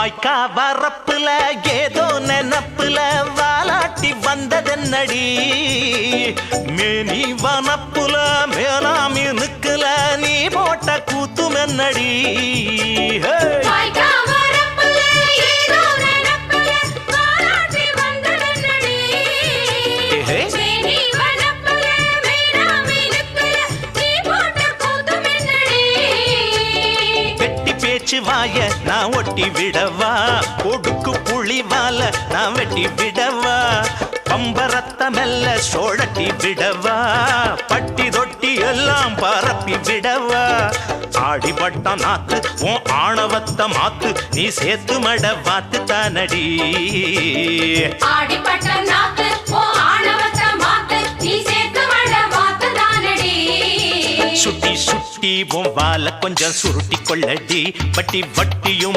வாய்க்கா வரப்புல ஏதோ நெனப்புல வாலாட்டி வந்ததென்னடி மேனி வனப்புல மேலாமி நிக்கல நீ போட்ட கூத்துமென்னடி வாய நான் ஒட்டி விடவா கொடுக்கு புளிவால நான் வெட்டி விடவா பம்பரத்த மெல்ல சோழட்டி விடவா பட்டி தொட்டி எல்லாம் பரப்பி விடவா ஆடிப்பட்ட நாத்து உன் ஆணவத்த மாத்து நீ சேர்த்து மட வாத்து தானடி ஆடிப்பட்ட நாத்து உன் ஆணவத்த மாத்து நீ சேர்த்து மட வாத்து தானடி சுட்டி சுட்டி உன் வால கொஞ்சம் சுருட்டி கொள்ளடி பட்டி வட்டியும்